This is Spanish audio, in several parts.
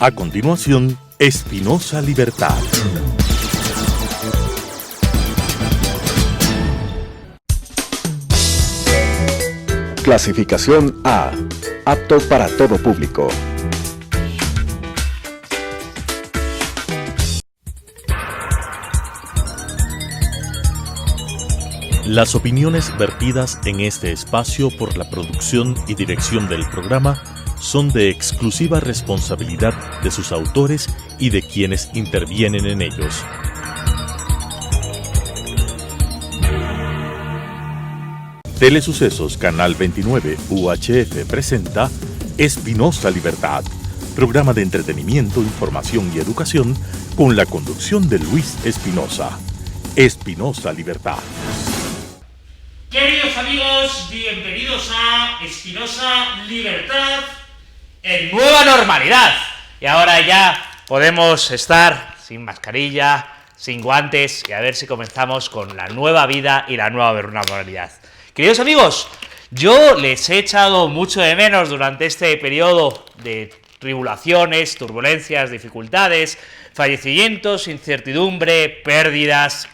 A continuación, Espinosa Libertad. Clasificación A. Apto para todo público. Las opiniones vertidas en este espacio por la producción y dirección del programa son de exclusiva responsabilidad de sus autores y de quienes intervienen en ellos. Telesucesos Canal 29 UHF presenta Espinosa Libertad, programa de entretenimiento, información y educación con la conducción de Luis Espinosa. Espinosa Libertad. Queridos amigos, bienvenidos a Espinosa Libertad en nueva normalidad. Y ahora ya podemos estar sin mascarilla, sin guantes y a ver si comenzamos con la nueva vida y la nueva normalidad. Queridos amigos, yo les he echado mucho de menos durante este periodo de tribulaciones, turbulencias, dificultades, fallecimientos, incertidumbre, pérdidas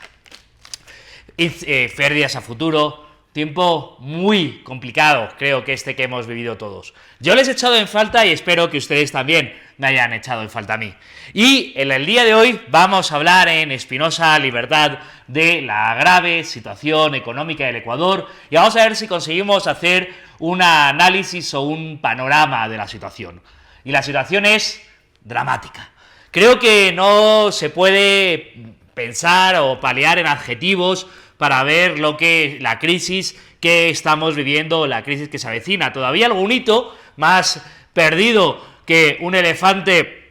a futuro. Tiempo muy complicado, creo que que hemos vivido todos. Yo les he echado en falta y espero que ustedes también me hayan echado en falta a mí. Y en el día de hoy vamos a hablar en Espinosa Libertad de la grave situación económica del Ecuador y vamos a ver si conseguimos hacer un análisis o un panorama de la situación. Y la situación es dramática. Creo que no se puede pensar o paliar en adjetivos para ver la crisis que estamos viviendo, la crisis que se avecina. Todavía algún hito más perdido que un elefante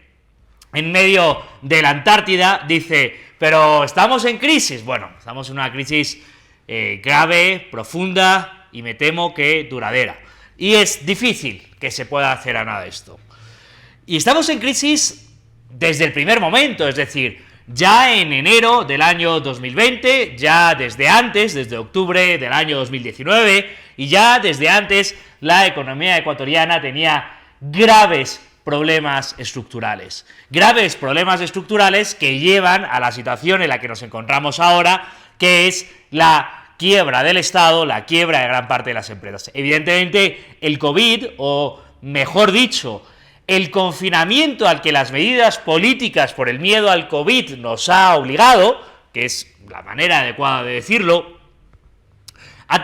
en medio de la Antártida dice, pero ¿estamos en crisis? Bueno, estamos en una crisis grave, profunda y me temo que duradera. Y es difícil que se pueda hacer a nada de esto. Y estamos en crisis desde el primer momento, es decir, ya en enero del año 2020, ya desde antes, desde octubre del año 2019, y ya desde antes la economía ecuatoriana tenía graves problemas estructurales que llevan a la situación en la que nos encontramos ahora, que es la quiebra del Estado, la quiebra de gran parte de las empresas. Evidentemente, el COVID, o mejor dicho, el confinamiento al que las medidas políticas por el miedo al COVID nos ha obligado, que es la manera adecuada de decirlo, ha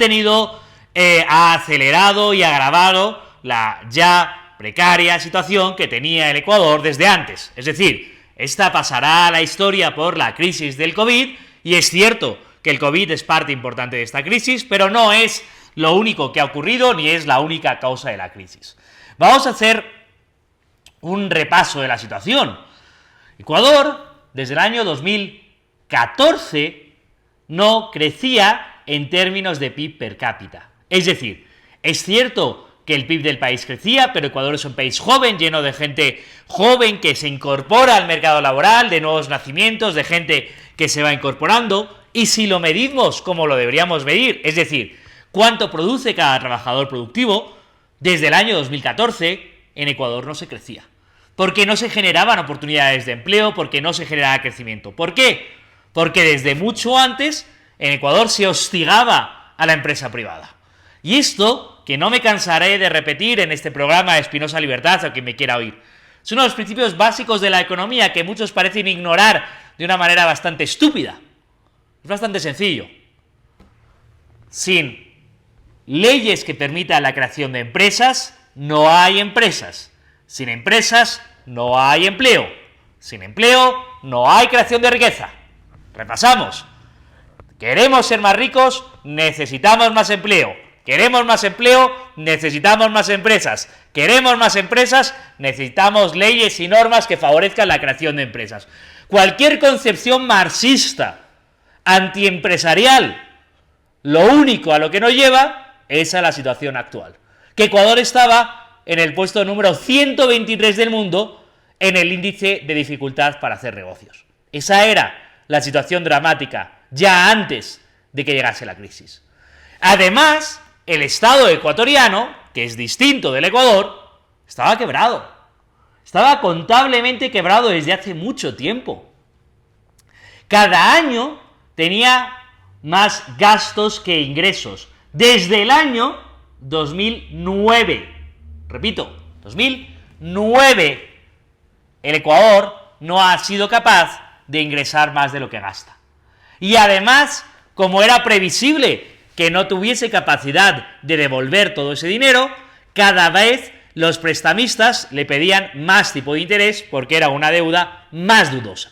acelerado y agravado la ya precaria situación que tenía el Ecuador desde antes. Es decir, esta pasará a la historia por la crisis del COVID, y es cierto que el COVID es parte importante de esta crisis, pero no es lo único que ha ocurrido ni es la única causa de la crisis. Vamos a hacer un repaso de la situación. Ecuador, desde el año 2014, no crecía en términos de PIB per cápita. Es decir, es cierto que el PIB del país crecía, pero Ecuador es un país joven, lleno de gente joven que se incorpora al mercado laboral, de nuevos nacimientos, de gente que se va incorporando, y si lo medimos como lo deberíamos medir, es decir, cuánto produce cada trabajador productivo, desde el año 2014 en Ecuador no se crecía. Porque no se generaban oportunidades de empleo, porque no se generaba crecimiento. ¿Por qué? Porque desde mucho antes en Ecuador se hostigaba a la empresa privada. Y esto, que no me cansaré de repetir en este programa de Espinosa Libertad, a quien me quiera oír, es uno de los principios básicos de la economía que muchos parecen ignorar de una manera bastante estúpida. Es bastante sencillo. Sin leyes que permitan la creación de empresas, no hay empresas. Sin empresas, no hay empleo. Sin empleo, no hay creación de riqueza. Repasamos. Queremos ser más ricos, necesitamos más empleo. Queremos más empleo, necesitamos más empresas. Queremos más empresas, necesitamos leyes y normas que favorezcan la creación de empresas. Cualquier concepción marxista, antiempresarial, lo único a lo que nos lleva es a la situación actual. Que Ecuador estaba en el puesto número 123 del mundo en el índice de dificultad para hacer negocios. Esa era la situación dramática ya antes de que llegase la crisis. Además, el Estado ecuatoriano, que es distinto del Ecuador, estaba quebrado. Estaba contablemente quebrado desde hace mucho tiempo. Cada año tenía más gastos que ingresos. Desde el año 2009. Repito, 2009. El Ecuador no ha sido capaz de ingresar más de lo que gasta. Y además, como era previsible que no tuviese capacidad de devolver todo ese dinero, cada vez los prestamistas le pedían más tipo de interés porque era una deuda más dudosa.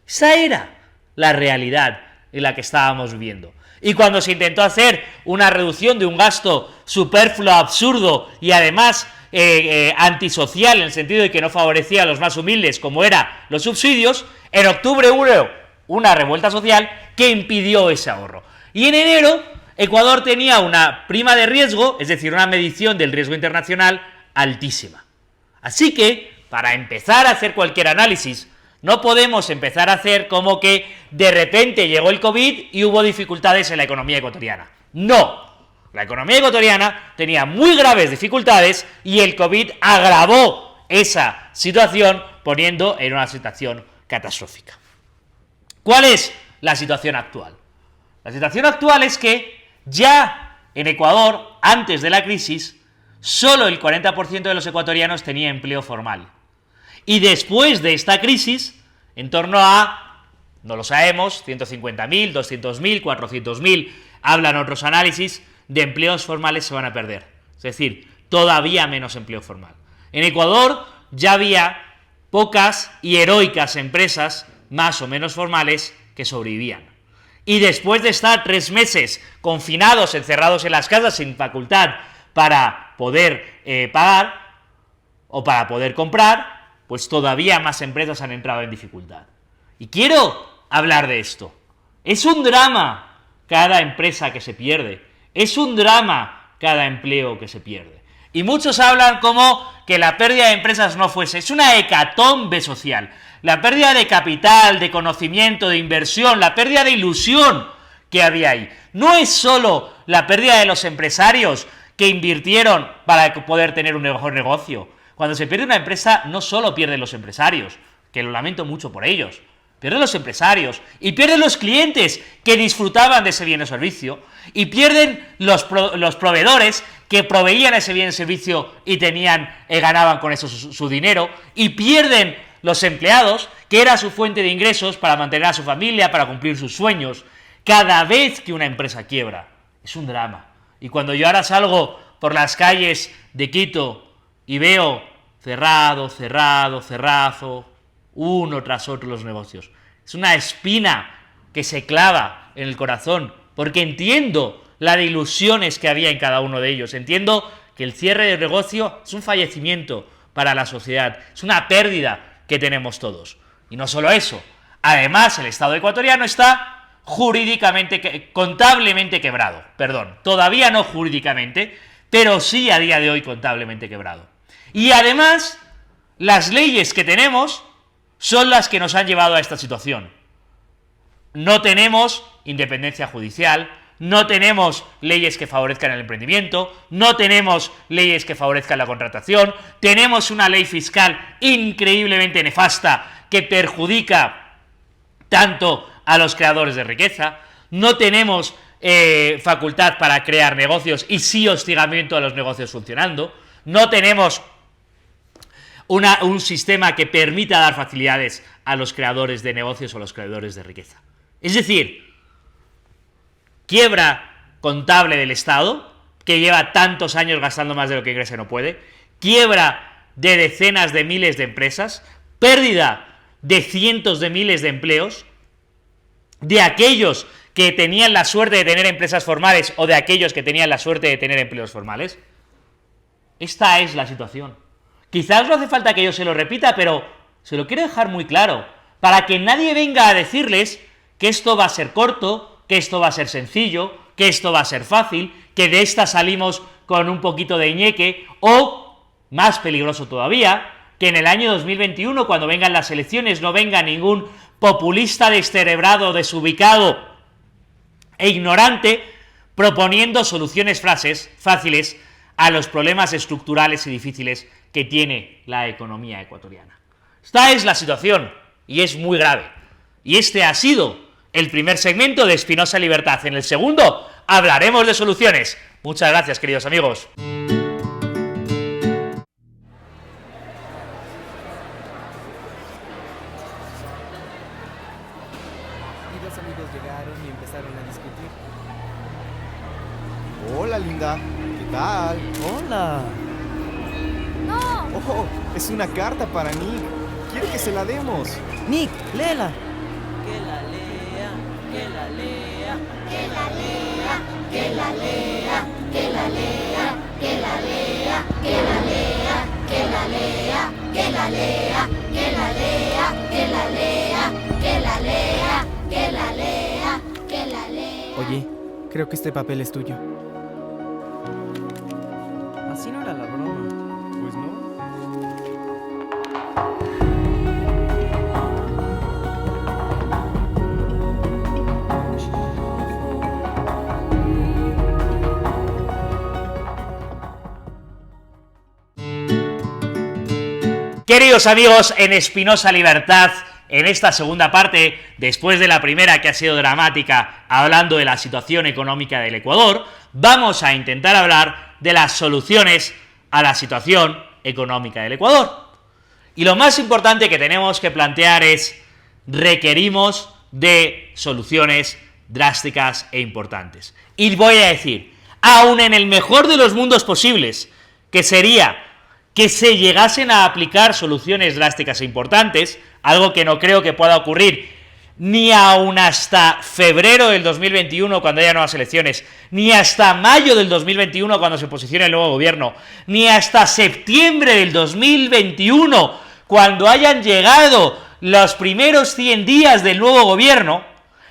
Esa era la realidad en la que estábamos viviendo. Y cuando se intentó hacer una reducción de un gasto superfluo, absurdo y además antisocial, en el sentido de que no favorecía a los más humildes como eran los subsidios, en octubre hubo una revuelta social que impidió ese ahorro. Y en enero Ecuador tenía una prima de riesgo, es decir, una medición del riesgo internacional altísima. Así que, para empezar a hacer cualquier análisis, no podemos empezar a hacer como que de repente llegó el COVID y hubo dificultades en la economía ecuatoriana. No. La economía ecuatoriana tenía muy graves dificultades y el COVID agravó esa situación poniendo en una situación catastrófica. ¿Cuál es la situación actual? La situación actual es que ya en Ecuador, antes de la crisis, solo el 40% de los ecuatorianos tenía empleo formal. Y después de esta crisis, en torno a, no lo sabemos, 150.000, 200.000, 400.000, hablan otros análisis, de empleos formales se van a perder. Es decir, todavía menos empleo formal. En Ecuador ya había pocas y heroicas empresas, más o menos formales, que sobrevivían. Y después de estar 3 meses confinados, encerrados en las casas, sin facultad para poder pagar o para poder comprar, pues todavía más empresas han entrado en dificultad. Y quiero hablar de esto. Es un drama cada empresa que se pierde. Es un drama cada empleo que se pierde. Y muchos hablan como que la pérdida de empresas no fuese. Es una hecatombe social. La pérdida de capital, de conocimiento, de inversión, la pérdida de ilusión que había ahí. No es solo la pérdida de los empresarios que invirtieron para poder tener un mejor negocio. Cuando se pierde una empresa, no solo pierden los empresarios, que lo lamento mucho por ellos, pierden los empresarios y pierden los clientes que disfrutaban de ese bien o servicio y pierden los proveedores que proveían ese bien o servicio y ganaban con eso su dinero, y pierden los empleados, que era su fuente de ingresos para mantener a su familia, para cumplir sus sueños. Cada vez que una empresa quiebra, es un drama. Y cuando yo ahora salgo por las calles de Quito y veo cerrado, uno tras otro los negocios, es una espina que se clava en el corazón, porque entiendo la de ilusiones que había en cada uno de ellos. Entiendo que el cierre del negocio es un fallecimiento para la sociedad, es una pérdida que tenemos todos. Y no solo eso, además el Estado ecuatoriano está contablemente quebrado, todavía no jurídicamente, pero sí a día de hoy contablemente quebrado. Y además, las leyes que tenemos son las que nos han llevado a esta situación. No tenemos independencia judicial, no tenemos leyes que favorezcan el emprendimiento, no tenemos leyes que favorezcan la contratación, tenemos una ley fiscal increíblemente nefasta que perjudica tanto a los creadores de riqueza, no tenemos facultad para crear negocios y sí hostigamiento a los negocios funcionando, no tenemos un sistema que permita dar facilidades a los creadores de negocios o a los creadores de riqueza. Es decir, quiebra contable del Estado, que lleva tantos años gastando más de lo que ingresa y no puede, quiebra de decenas de miles de empresas, pérdida de cientos de miles de empleos, de aquellos que tenían la suerte de tener empresas formales o de aquellos que tenían la suerte de tener empleos formales. Esta es la situación. Quizás no hace falta que yo se lo repita, pero se lo quiero dejar muy claro, para que nadie venga a decirles que esto va a ser corto, que esto va a ser sencillo, que esto va a ser fácil, que de esta salimos con un poquito de ñeque, o, más peligroso todavía, que en el año 2021, cuando vengan las elecciones, no venga ningún populista descerebrado, desubicado e ignorante proponiendo soluciones fáciles a los problemas estructurales y difíciles que tiene la economía ecuatoriana. Esta es la situación y es muy grave. Y este ha sido el primer segmento de Espinosa Libertad. En el segundo hablaremos de soluciones. Muchas gracias, queridos amigos. Llegaron y empezaron a discutir. Hola, linda. ¿Qué tal? Hola. ¡No! Oh, es una carta para Nick. Quiere que se la demos. Nick, léela. Que la lea, que la lea, que la lea, que la lea, que la lea, que la lea, que la lea, que la lea, que la lea, que la lea, que la lea, que la lea, que la lea, que la lea. Oye, creo que este papel es tuyo. Así no era la broma. Pues no. Queridos amigos, en Espinosa Libertad, en esta segunda parte, después de la primera que ha sido dramática, hablando de la situación económica del Ecuador, vamos a intentar hablar de las soluciones a la situación económica del Ecuador. Y lo más importante que tenemos que plantear es, requerimos de soluciones drásticas e importantes. Y voy a decir, aun en el mejor de los mundos posibles, que sería que se llegasen a aplicar soluciones drásticas e importantes, algo que no creo que pueda ocurrir ni aún hasta febrero del 2021, cuando haya nuevas elecciones, ni hasta mayo del 2021, cuando se posicione el nuevo gobierno, ni hasta septiembre del 2021, cuando hayan llegado los primeros 100 días del nuevo gobierno,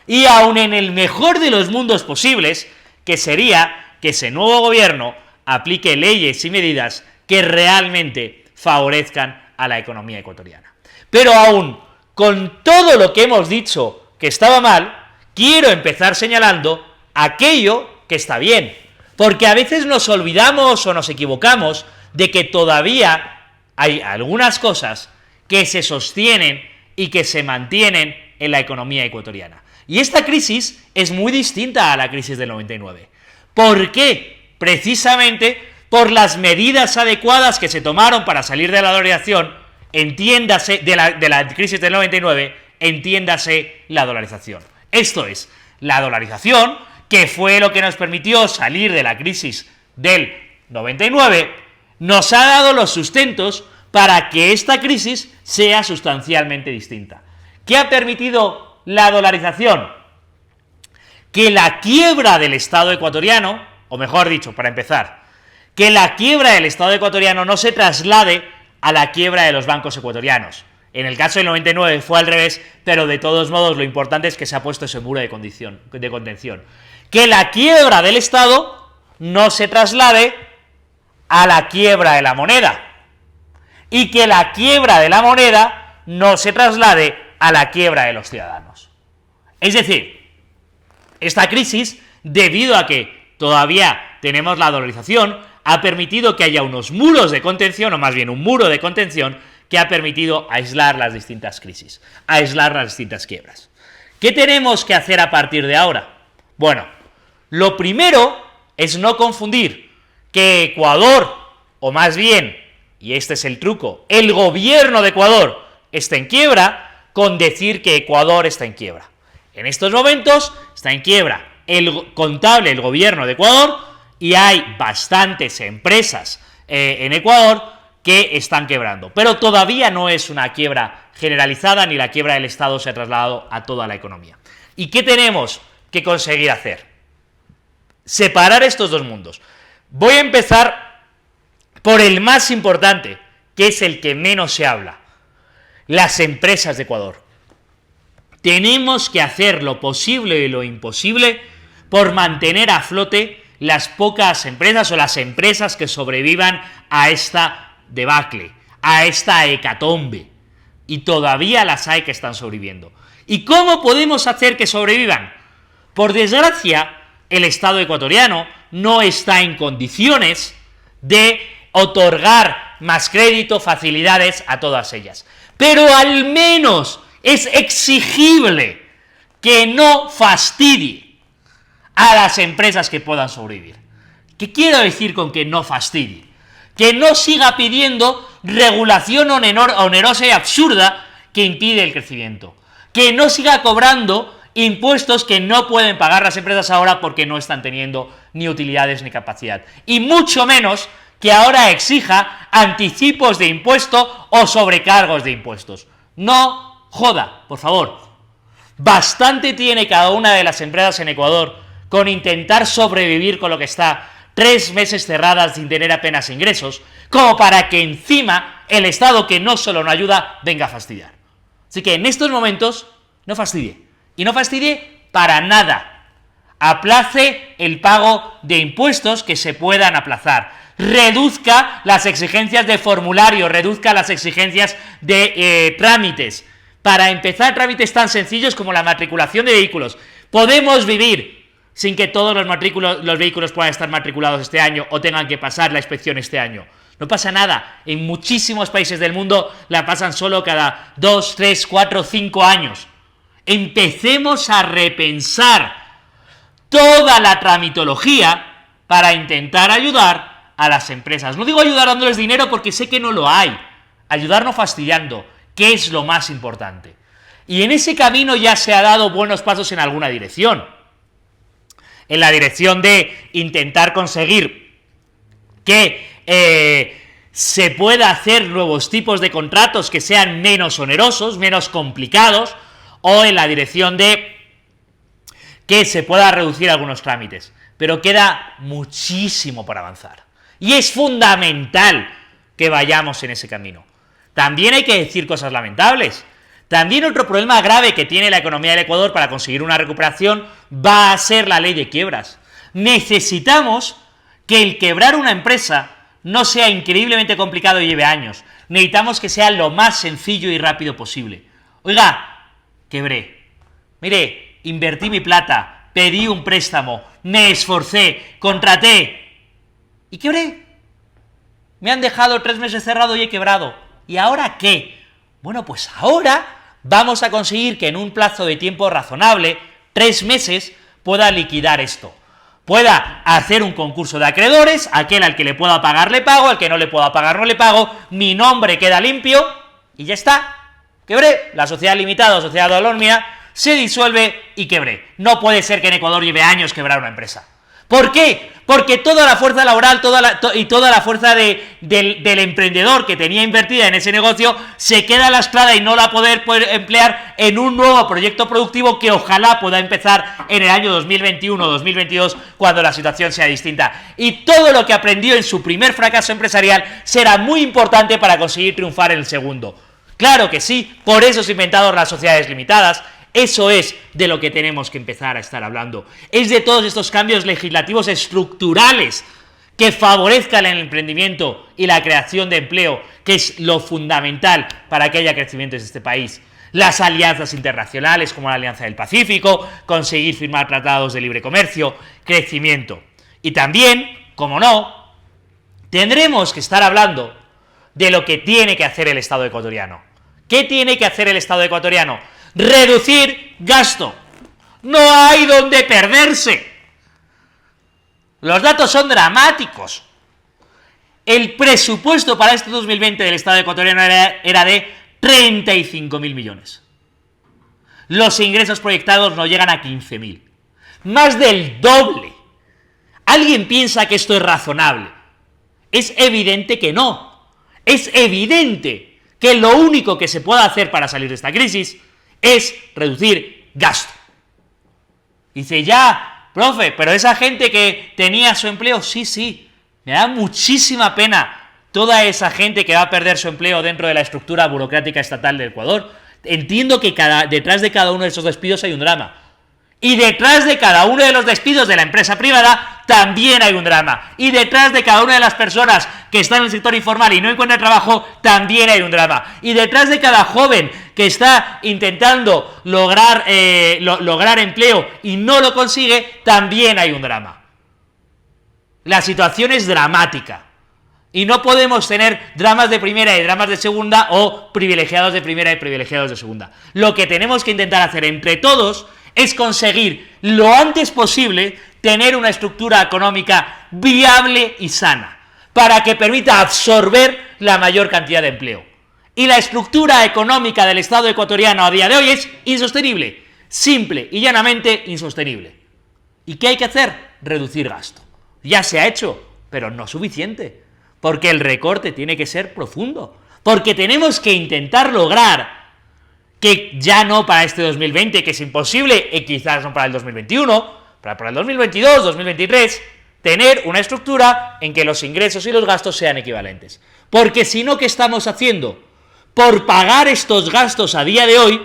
y aún en el mejor de los mundos posibles, que sería que ese nuevo gobierno aplique leyes y medidas que realmente favorezcan a la economía ecuatoriana. Pero aún con todo lo que hemos dicho que estaba mal, quiero empezar señalando aquello que está bien, porque a veces nos olvidamos o nos equivocamos de que todavía hay algunas cosas que se sostienen y que se mantienen en la economía ecuatoriana. Y esta crisis es muy distinta a la crisis del 99. ¿Por qué? Precisamente por las medidas adecuadas que se tomaron para salir de la dolarización, entiéndase, de la crisis del 99, entiéndase la dolarización. Esto es, la dolarización, que fue lo que nos permitió salir de la crisis del 99, nos ha dado los sustentos para que esta crisis sea sustancialmente distinta. ¿Qué ha permitido la dolarización? Que la quiebra del Estado ecuatoriano, o mejor dicho, para empezar, que la quiebra del Estado ecuatoriano no se traslade a la quiebra de los bancos ecuatorianos. En el caso del 99 fue al revés, pero de todos modos lo importante es que se ha puesto ese muro de contención. Que la quiebra del Estado no se traslade a la quiebra de la moneda. Y que la quiebra de la moneda no se traslade a la quiebra de los ciudadanos. Es decir, esta crisis, debido a que todavía tenemos la dolarización, ha permitido que haya unos muros de contención, o más bien un muro de contención, que ha permitido aislar las distintas crisis, aislar las distintas quiebras. ¿Qué tenemos que hacer a partir de ahora? Bueno, lo primero es no confundir que Ecuador, o más bien, y este es el truco, el gobierno de Ecuador está en quiebra, con decir que Ecuador está en quiebra. En estos momentos está en quiebra el gobierno de Ecuador, y hay bastantes empresas en Ecuador que están quebrando. Pero todavía no es una quiebra generalizada, ni la quiebra del Estado se ha trasladado a toda la economía. ¿Y qué tenemos que conseguir hacer? Separar estos dos mundos. Voy a empezar por el más importante, que es el que menos se habla. Las empresas de Ecuador. Tenemos que hacer lo posible y lo imposible por mantener a flote las pocas empresas o las empresas que sobrevivan a esta debacle, a esta hecatombe. Y todavía las hay que están sobreviviendo. ¿Y cómo podemos hacer que sobrevivan? Por desgracia, el Estado ecuatoriano no está en condiciones de otorgar más crédito, facilidades a todas ellas. Pero al menos es exigible que no fastidie a las empresas que puedan sobrevivir. ¿Qué quiero decir con que no fastidie? Que no siga pidiendo regulación onerosa y absurda que impide el crecimiento. Que no siga cobrando impuestos que no pueden pagar las empresas ahora porque no están teniendo ni utilidades ni capacidad. Y mucho menos que ahora exija anticipos de impuesto o sobrecargos de impuestos. No joda, por favor. Bastante tiene cada una de las empresas en Ecuador con intentar sobrevivir con lo que está 3 meses cerradas sin tener apenas ingresos, como para que encima el Estado, que no solo no ayuda, venga a fastidiar. Así que en estos momentos no fastidie. Y no fastidie para nada. Aplace el pago de impuestos que se puedan aplazar. Reduzca las exigencias de formulario, reduzca las exigencias de trámites. Para empezar, trámites tan sencillos como la matriculación de vehículos. Podemos vivir sin que todos los vehículos puedan estar matriculados este año o tengan que pasar la inspección este año. No pasa nada. En muchísimos países del mundo la pasan solo cada 2, 3, 4, 5 años. Empecemos a repensar toda la tramitología para intentar ayudar a las empresas. No digo ayudar dándoles dinero porque sé que no lo hay. Ayudar no fastidiando, que es lo más importante. Y en ese camino ya se ha dado buenos pasos en alguna dirección. En la dirección de intentar conseguir que se pueda hacer nuevos tipos de contratos que sean menos onerosos, menos complicados, o en la dirección de que se pueda reducir algunos trámites. Pero queda muchísimo por avanzar. Y es fundamental que vayamos en ese camino. También hay que decir cosas lamentables. También otro problema grave que tiene la economía del Ecuador para conseguir una recuperación va a ser la ley de quiebras. Necesitamos que el quebrar una empresa no sea increíblemente complicado y lleve años. Necesitamos que sea lo más sencillo y rápido posible. Oiga, quebré. Mire, invertí mi plata, pedí un préstamo, me esforcé, contraté y quebré. Me han dejado 3 meses cerrado y he quebrado. ¿Y ahora qué? Bueno, pues ahora vamos a conseguir que en un plazo de tiempo razonable, 3 meses, pueda liquidar esto. Pueda hacer un concurso de acreedores, aquel al que le pueda pagar le pago, al que no le pueda pagar no le pago, mi nombre queda limpio y ya está. Quebré, la sociedad limitada o sociedad anónima se disuelve y quebré. No puede ser que en Ecuador lleve años quebrar una empresa. ¿Por qué? Porque toda la fuerza laboral toda la fuerza del emprendedor que tenía invertida en ese negocio se queda lascada y no la poder emplear en un nuevo proyecto productivo que ojalá pueda empezar en el año 2021 o 2022 cuando la situación sea distinta. Y todo lo que aprendió en su primer fracaso empresarial será muy importante para conseguir triunfar en el segundo. Claro que sí, por eso se inventaron las sociedades limitadas. Eso es de lo que tenemos que empezar a estar hablando. Es de todos estos cambios legislativos estructurales que favorezcan el emprendimiento y la creación de empleo, que es lo fundamental para que haya crecimiento en este país. Las alianzas internacionales como la Alianza del Pacífico, conseguir firmar tratados de libre comercio, crecimiento. Y también, como no, tendremos que estar hablando de lo que tiene que hacer el Estado ecuatoriano. ¿Qué tiene que hacer el Estado ecuatoriano? Reducir gasto. No hay donde perderse. Los datos son dramáticos. El presupuesto para este 2020 del Estado ecuatoriano era de 35.000 millones. Los ingresos proyectados no llegan a 15.000. Más del doble. ¿Alguien piensa que esto es razonable? Es evidente que no. Es evidente que lo único que se puede hacer para salir de esta crisis es reducir gasto. Dice, ya, profe, pero esa gente que tenía su empleo, sí, me da muchísima pena toda esa gente que va a perder su empleo dentro de la estructura burocrática estatal del Ecuador. Entiendo que detrás de cada uno de esos despidos hay un drama. Y detrás de cada uno de los despidos de la empresa privada también hay un drama. Y detrás de cada una de las personas que están en el sector informal y no encuentran trabajo, también hay un drama. Y detrás de cada joven que está intentando lograr empleo y no lo consigue, también hay un drama. La situación es dramática. Y no podemos tener dramas de primera y dramas de segunda o privilegiados de primera y privilegiados de segunda. Lo que tenemos que intentar hacer entre todos es conseguir lo antes posible tener una estructura económica viable y sana, para que permita absorber la mayor cantidad de empleo. Y la estructura económica del Estado ecuatoriano a día de hoy es insostenible, simple y llanamente insostenible. ¿Y qué hay que hacer? Reducir gasto. Ya se ha hecho, pero no suficiente, porque el recorte tiene que ser profundo, porque tenemos que intentar lograr que ya no para este 2020, que es imposible, y quizás no para el 2021, para el 2022, 2023, tener una estructura en que los ingresos y los gastos sean equivalentes. Porque si no, ¿qué estamos haciendo? Por pagar estos gastos a día de hoy,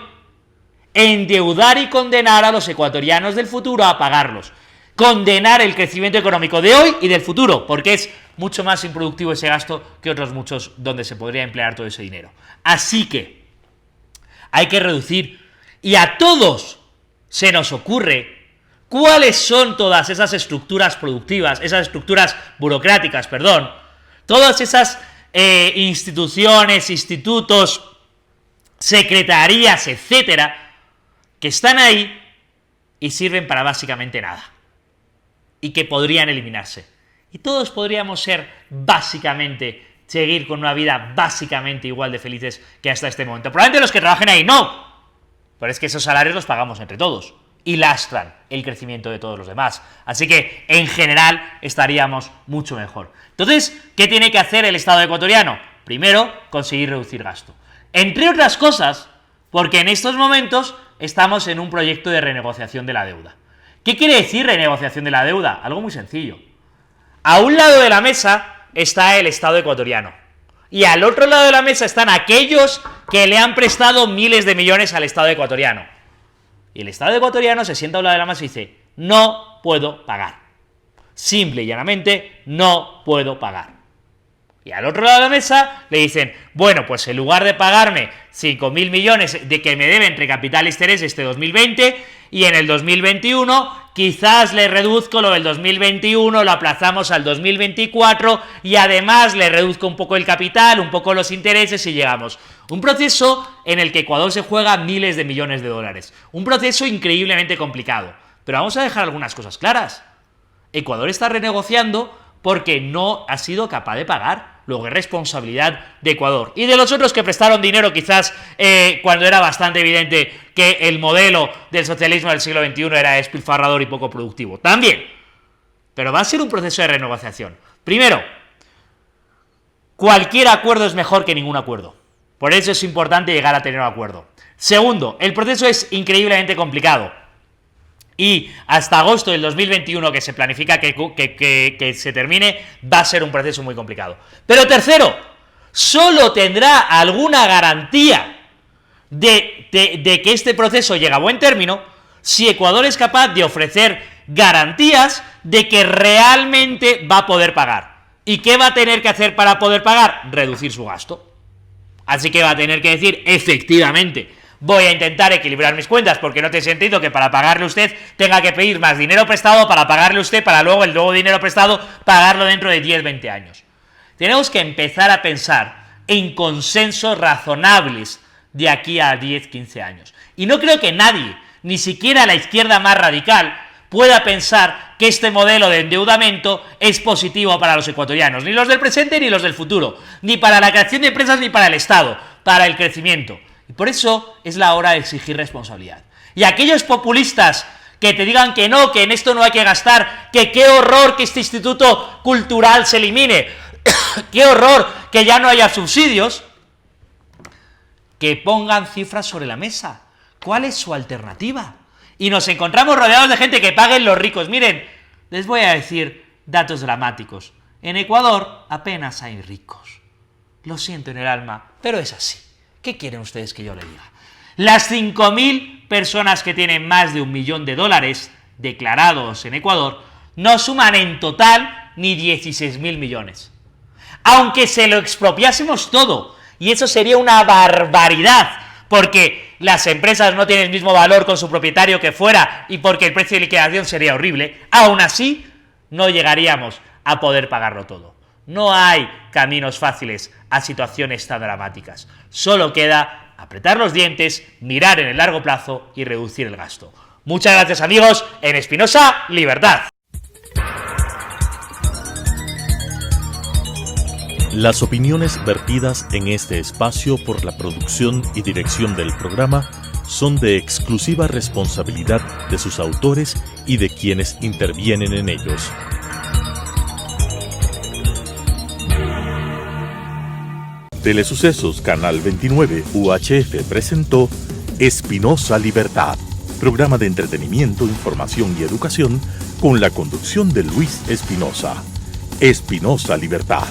endeudar y condenar a los ecuatorianos del futuro a pagarlos. Condenar el crecimiento económico de hoy y del futuro, porque es mucho más improductivo ese gasto que otros muchos donde se podría emplear todo ese dinero. Así que hay que reducir, y a todos se nos ocurre cuáles son todas esas estructuras productivas, esas estructuras burocráticas, todas esas instituciones, institutos, secretarías, etcétera, que están ahí y sirven para básicamente nada, y que podrían eliminarse. Y todos podríamos ser básicamente, seguir con una vida básicamente igual de felices que hasta este momento. Probablemente los que trabajen ahí no, pero es que esos salarios los pagamos entre todos y lastran el crecimiento de todos los demás. Así que, en general, estaríamos mucho mejor. Entonces, ¿qué tiene que hacer el Estado ecuatoriano? Primero, conseguir reducir gasto. Entre otras cosas, porque en estos momentos estamos en un proyecto de renegociación de la deuda. ¿Qué quiere decir renegociación de la deuda? Algo muy sencillo. A un lado de la mesa está el Estado ecuatoriano, y al otro lado de la mesa están aquellos que le han prestado miles de millones al Estado ecuatoriano. Y el Estado ecuatoriano se sienta a un lado de la mesa y dice: no puedo pagar. Simple y llanamente, no puedo pagar. Y al otro lado de la mesa le dicen: bueno, pues en lugar de pagarme 5.000 millones de que me debe entre capital e interés este 2020, y en el 2021 quizás le reduzco lo del 2021, lo aplazamos al 2024, y además le reduzco un poco el capital, un poco los intereses, y llegamos. Un proceso en el que Ecuador se juega miles de millones de dólares. Un proceso increíblemente complicado. Pero vamos a dejar algunas cosas claras. Ecuador está renegociando porque no ha sido capaz de pagar. Luego es responsabilidad de Ecuador. Y de los otros que prestaron dinero quizás cuando era bastante evidente que el modelo del socialismo del siglo XXI era despilfarrador y poco productivo. También. Pero va a ser un proceso de renegociación. Primero, cualquier acuerdo es mejor que ningún acuerdo. Por eso es importante llegar a tener un acuerdo. Segundo, el proceso es increíblemente complicado. Y hasta agosto del 2021, que se planifica que se termine, va a ser un proceso muy complicado. Pero tercero, solo tendrá alguna garantía de que este proceso llega a buen término si Ecuador es capaz de ofrecer garantías de que realmente va a poder pagar. ¿Y qué va a tener que hacer para poder pagar? Reducir su gasto. Así que va a tener que decir, efectivamente, voy a intentar equilibrar mis cuentas, porque no tiene sentido que para pagarle a usted tenga que pedir más dinero prestado para pagarle a usted, para luego el nuevo dinero prestado pagarlo dentro de 10, 20 años. Tenemos que empezar a pensar en consensos razonables de aquí a 10, 15 años. Y no creo que nadie, ni siquiera la izquierda más radical, pueda pensar que este modelo de endeudamiento es positivo para los ecuatorianos, ni los del presente ni los del futuro, ni para la creación de empresas ni para el Estado, para el crecimiento. Y por eso es la hora de exigir responsabilidad. Y aquellos populistas que te digan que no, que en esto no hay que gastar, que qué horror que este instituto cultural se elimine, qué horror que ya no haya subsidios, que pongan cifras sobre la mesa. ¿Cuál es su alternativa? Y nos encontramos rodeados de gente que paguen los ricos. Miren, les voy a decir datos dramáticos. En Ecuador apenas hay ricos. Lo siento en el alma, pero es así. ¿Qué quieren ustedes que yo les diga? Las 5.000 personas que tienen más de $1 millón declarados en Ecuador no suman en total ni 16.000 millones. Aunque se lo expropiásemos todo, y eso sería una barbaridad, porque las empresas no tienen el mismo valor con su propietario que fuera y porque el precio de liquidación sería horrible, aún así no llegaríamos a poder pagarlo todo. No hay caminos fáciles a situaciones tan dramáticas. Solo queda apretar los dientes, mirar en el largo plazo y reducir el gasto. Muchas gracias, amigos. En Espinosa, libertad. Las opiniones vertidas en este espacio por la producción y dirección del programa son de exclusiva responsabilidad de sus autores y de quienes intervienen en ellos. Telesucesos Canal 29 UHF presentó Espinosa Libertad, programa de entretenimiento, información y educación con la conducción de Luis Espinosa. Espinosa Libertad.